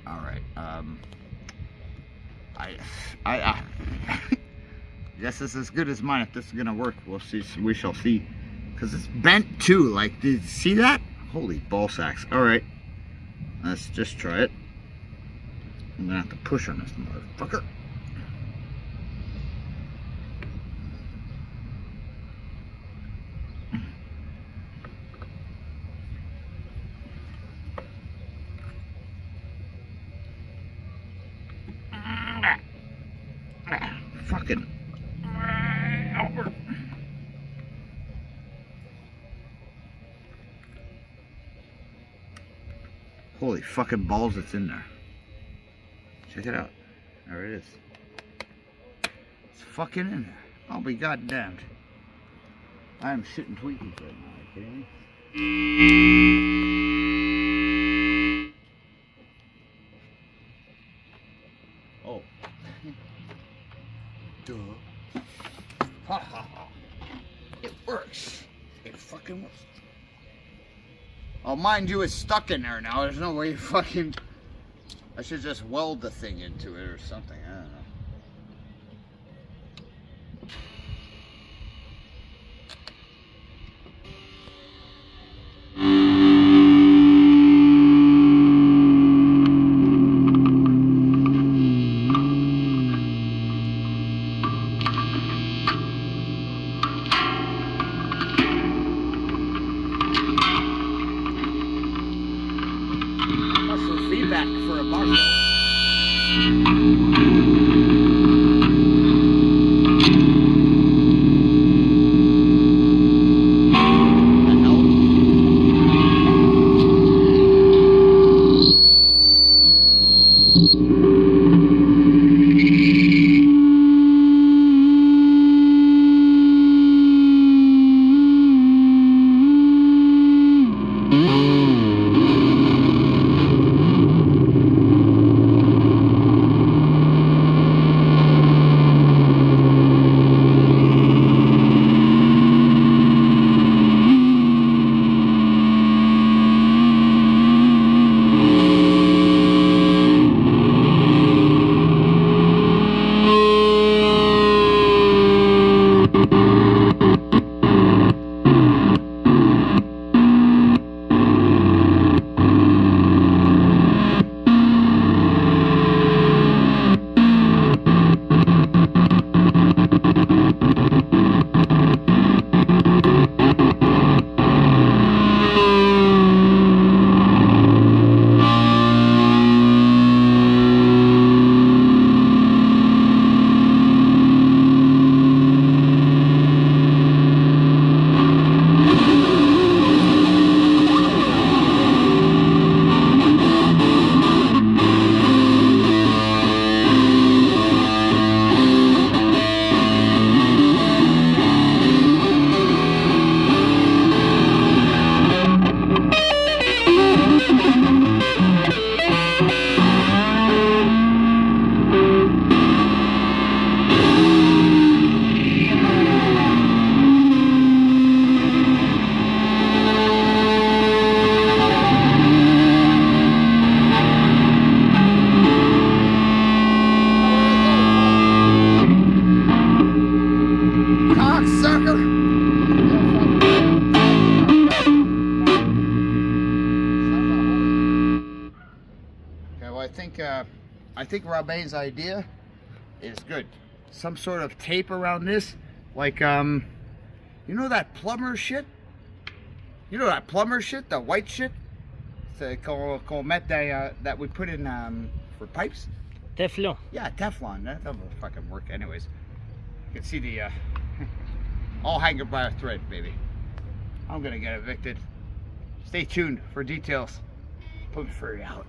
All right. I guess this is as good as mine. If this is gonna work, we'll see. We shall see. Cause it's bent too. Like, did you see that? Holy ball sacks. All right. Let's just try it. I'm gonna have to push on this motherfucker. Fucking. Holy fucking balls, it's in there. Check it out. There it is. It's fucking in there. I'll be goddamned. I am shitting Twinkies right now. Are you kidding me? Oh. Duh. Ha ha ha. It works. It fucking works. Oh, mind you, it's stuck in there now. There's no way you fucking... I should just weld the thing into it or something. I don't know. Feedback for a Marshall. I think Robin's idea is good. Some sort of tape around this, like you know that plumber shit? You know that plumber shit, the white shit? It's called met that we put in for pipes. Teflon. Yeah, Teflon. That doesn't fucking work anyways. You can see the all hanging by a thread, baby. I'm gonna get evicted. Stay tuned for details. Put me free out.